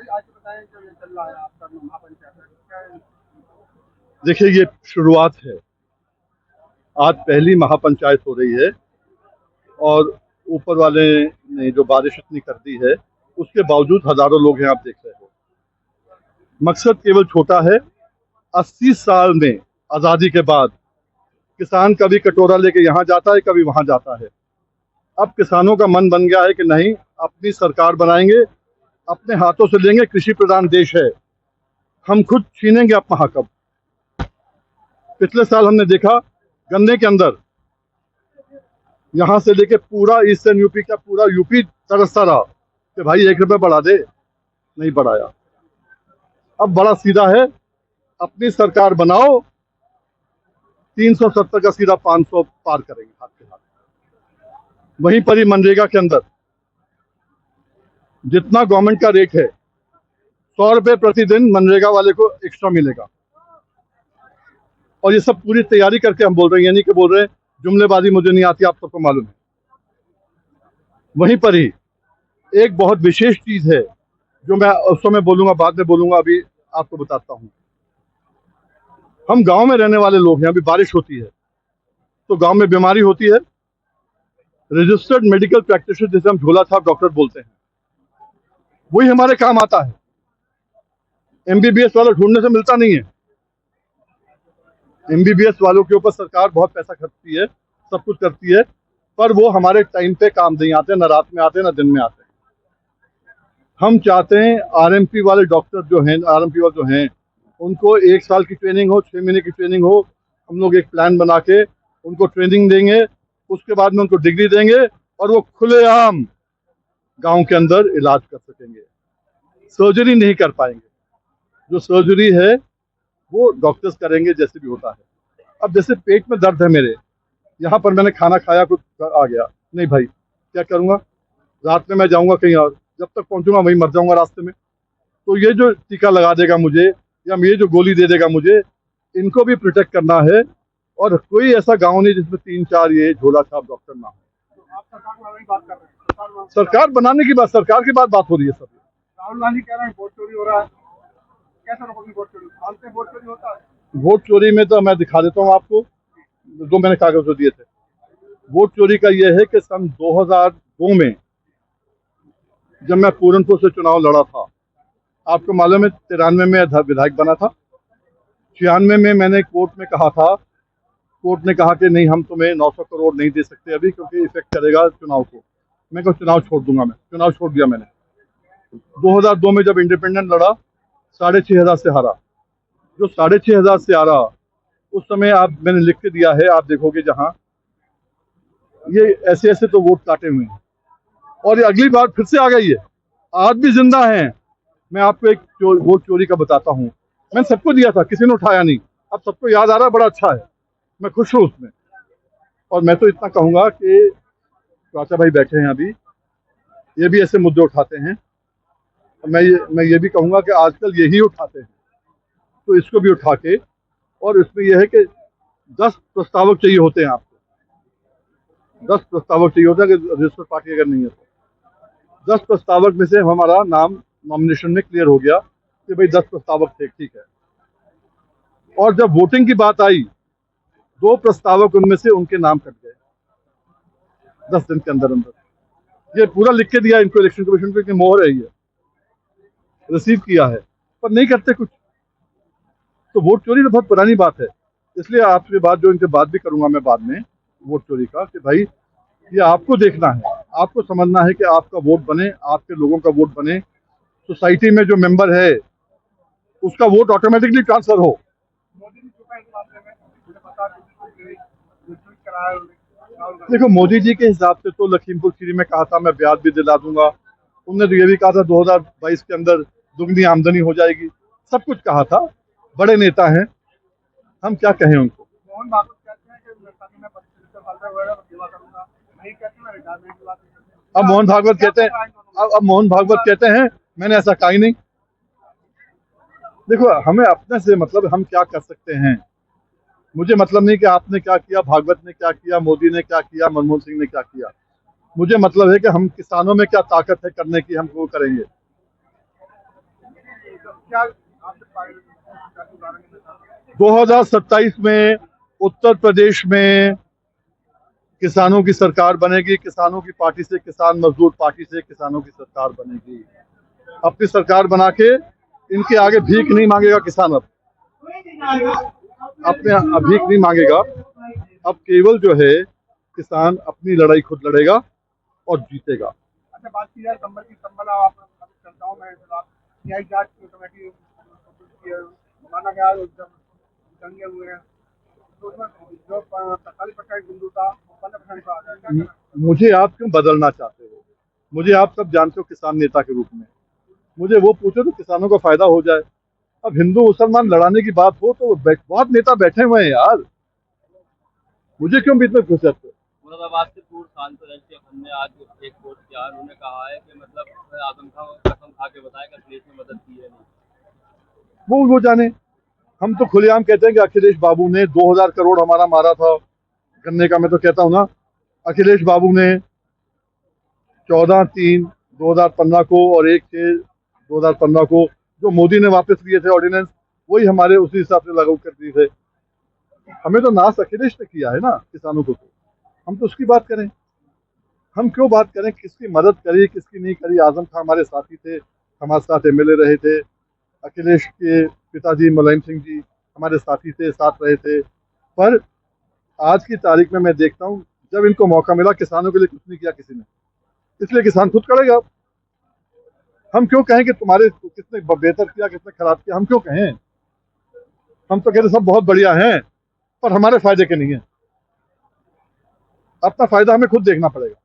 आज बताएं जो ये चल रहा है आपका महापंचायत क्या है? देखिए, ये शुरुआत है। आज पहली महापंचायत हो रही है और ऊपर वाले ने जो बारिश इतनी कर दी है, उसके बावजूद हजारों लोग हैं, आप देख रहे हो। मकसद केवल छोटा है। 80 साल में आजादी के बाद किसान कभी कटोरा लेके यहाँ जाता है, कभी वहां जाता है। अब किसानों का मन बन गया है कि नहीं, अपनी सरकार बनाएंगे, अपने हाथों से लेंगे। कृषि प्रधान देश है, हम खुद छीनेंगे अपना हक। अब पिछले साल हमने देखा, गन्ने के अंदर यहाँ से लेके पूरा ईस्टर्न यूपी का पूरा यूपी तरसता रहा कि भाई 1 रुपये बढ़ा दे, नहीं बढ़ाया। अब बड़ा सीधा है, अपनी सरकार बनाओ, 370 का सीधा 500 पार करेंगे हाथ के हाथ। वहीं पर ही मनरेगा के अंदर जितना गवर्नमेंट का रेट है, 100 रुपये प्रतिदिन मनरेगा वाले को एक्स्ट्रा मिलेगा। और ये सब पूरी तैयारी करके हम बोल रहे हैं, यानी कि बोल रहे हैं जुमलेबाजी मुझे नहीं आती, आप सबको मालूम है। वहीं पर ही एक बहुत विशेष चीज है जो मैं उस समय बोलूंगा, बाद में बोलूंगा, अभी आपको बताता हूँ। हम गांव में रहने वाले लोग हैं। अभी बारिश होती है तो गांव में बीमारी होती है, रजिस्टर्ड मेडिकल प्रैक्टिशनर जिसे हम झोला छाप डॉक्टर बोलते हैं, वही हमारे काम आता है। एमबीबीएस वाला ढूंढने से मिलता नहीं है। एमबीबीएस वालों के ऊपर सरकार बहुत पैसा खर्चती है, सब कुछ करती है, पर वो हमारे टाइम पे काम नहीं आते, ना रात में आते ना दिन में आते। हम चाहते हैं आरएमपी वाले डॉक्टर जो हैं, आरएमपी वाले जो हैं, उनको 1 साल की ट्रेनिंग हो, 6 महीने की ट्रेनिंग हो। हम लोग एक प्लान बना के उनको ट्रेनिंग देंगे, उसके बाद में उनको डिग्री देंगे और वो खुलेआम गांव के अंदर इलाज कर सकेंगे। सर्जरी नहीं कर पाएंगे, जो सर्जरी है वो डॉक्टर्स करेंगे, जैसे भी होता है। अब जैसे पेट में दर्द है मेरे, यहाँ पर मैंने खाना खाया, कुछ आ गया, नहीं भाई क्या करूँगा, रात में मैं जाऊँगा कहीं और, जब तक पहुँचूंगा वहीं मर जाऊँगा रास्ते में। तो ये जो टीका लगा देगा मुझे या ये जो गोली दे देगा मुझे, इनको भी प्रोटेक्ट करना है। और कोई ऐसा गांव नहीं जिसमें 3-4 ये झोला छाप डॉक्टर ना हो। तो आप सरकार बनाने की बात कर रहे हैं, सरकार बनाने की बात, सरकार की बात हो रही है सब। राहुल गांधी कह रहे हैं वोट चोरी हो रहा है, कैसे रोकोगे वोट चोरी? मानते हैं वोट चोरी होता है? वोट चोरी में तो मैं दिखा देता हूँ आपको, जो मैंने कागज दिए थे। वोट चोरी का यह है कि सन 2002 में जब मैं पूरनपुर से चुनाव लड़ा था, आपको मालूम है 93 में विधायक बना था। 96 में मैंने कोर्ट में कहा था, कोर्ट ने कहा कि नहीं, हम तुम्हें 900 करोड़ नहीं दे सकते अभी, क्योंकि इफेक्ट करेगा चुनाव को। मैं कहा चुनाव छोड़ दूंगा, मैं चुनाव छोड़ दिया मैंने। 2002 में जब इंडिपेंडेंट लड़ा, 6,500 से हारा। जो 6,500 से हारा, उस समय आप, मैंने लिख के दिया है, आप देखोगे जहां ये ऐसे ऐसे तो वोट काटे हुए हैं। और ये अगली बार फिर से आ गई है, आज भी जिंदा है। मैं आपको एक वोट चोरी का बताता हूँ। मैंने सबको दिया था, किसी ने उठाया नहीं, अब सबको याद आ रहा है, बड़ा अच्छा है, मैं खुश हूँ उसमें। और मैं तो इतना कहूंगा कि चाचा भाई बैठे हैं अभी, ये भी ऐसे मुद्दे उठाते हैं। मैं ये भी कहूंगा कि आजकल यही उठाते हैं, तो इसको भी उठा के, और इसमें यह है कि 10 प्रस्तावक चाहिए होते हैं आपको, 10 प्रस्तावक चाहिए होता है कि रजिस्टर्ड पार्टी अगर नहीं है तो। 10 प्रस्तावक में से हमारा नाम नॉमिनेशन में क्लियर हो गया कि भाई 10 प्रस्तावक थे, ठीक है। और जब वोटिंग की बात आई, 2 प्रस्तावक उनमें से उनके नाम कट गए 10 दिन के अंदर अंदर। ये पूरा लिख के दिया इनको, इलेक्शन कमीशन को, इनकी मोहर है, ये रिसीव किया है, पर नहीं करते कुछ। तो वोट चोरी तो बहुत पुरानी बात है। इसलिए आपसे बात, जो इनसे बात भी करूंगा मैं बाद में वोट चोरी का, कि भाई ये आपको देखना है, आपको समझना है कि आपका वोट बने, आपके लोगों का वोट बने, सोसाइटी में जो मेंबर है उसका वोट ऑटोमेटिकली ट्रांसफर हो। मोदी जी छुपा इस मामले में, मुझे पता ट्वीट कराया राहुल गांधी। देखो, मोदी जी के हिसाब से तो लखीमपुर खीरी में कहा था मैं ब्याज भी दिला दूंगा। उन्होंने तो ये भी कहा था 2022 के अंदर दुगनी आमदनी हो जाएगी, सब कुछ कहा था। बड़े नेता हैं, हम क्या कहें उनको। मोहन भागवत कहते हैं कि मैं 75 साल का हुआ सेवा करूंगा, नहीं कहते मैं रिटायरमेंट की बात नहीं करते। अब मोहन भागवत कहते हैं, अब मोहन भागवत कहते हैं मैंने ऐसा कहा ही नहीं। देखो, हमें अपने से मतलब, हम क्या कर सकते हैं। मुझे मतलब नहीं कि आपने क्या किया, भागवत ने क्या किया, मोदी ने क्या किया, मनमोहन सिंह ने क्या किया। मुझे मतलब है कि हम किसानों में क्या ताकत है करने की, हम वो करेंगे। क्या आपसे उदाहरण देना चाहते हैं? 2027 में उत्तर प्रदेश में किसानों की सरकार बनेगी, किसानों की पार्टी से, किसान मजदूर पार्टी से किसानों की सरकार बनेगी। अपनी सरकार बना के इनके आगे भीख नहीं मांगेगा किसान, अब अपने भीख नहीं मांगेगा। अब केवल जो है किसान अपनी लड़ाई खुद लड़ेगा और जीतेगा। अच्छा, बात की जाए संबल की, संबल आप चर्चाओं में न्याय जांच कमेटी माना गया जब दंगे हुए हैं तो उसमें जो 45% हिंदू था 15% का आ गया, क्या कहना है? मुझे आप क्यों बदलना चाहते हो? मुझे आप सब जानते हो किसान नेता के रूप में। मुझे वो पूछो तो किसानों को फायदा हो जाए। अब हिंदू मुसलमान लड़ाने की बात हो तो बहुत नेता बैठे हुए हैं यार, मुझे क्यों बीच में घुसते? मुरादाबाद से पूर्व सांसद एचके ने आज एक पोस्ट किया, उन्होंने कहा है कि मतलब आजम खान कसम खा के बताया कि अखिलेश ने मदद की है नहीं। वो जाने। हम तो खुलेआम कहते हैं कि अखिलेश बाबू ने 2000 करोड़ हमारा मारा था गन्ने का। मैं तो कहता हूं ना, अखिलेश बाबू ने 14/3/2015 को और 1/6/2015 को जो मोदी ने वापस लिए थे ऑर्डिनेंस, वही हमारे उसी हिसाब से लागू कर दिए थे। हमें तो नाश अखिलेश ने किया है ना किसानों को, तो हम तो उसकी बात करें। हम क्यों बात करें किसकी मदद करी किसकी नहीं करी? आजम खान हमारे साथी थे, हमारे साथ एमएलए रहे थे। अखिलेश के पिताजी मुलायम सिंह जी हमारे साथी थे, साथ रहे थे। पर आज की तारीख में मैं देखता हूँ जब इनको मौका मिला किसानों के लिए कुछ नहीं किया किसी ने, इसलिए किसान खुद करेगा। हम क्यों कहें कि तुम्हारे किसने बेहतर किया किसने खराब किया? हम क्यों कहें? हम तो कहते सब बहुत बढ़िया हैं, पर हमारे फायदे के नहीं है। अपना फायदा हमें खुद देखना पड़ेगा।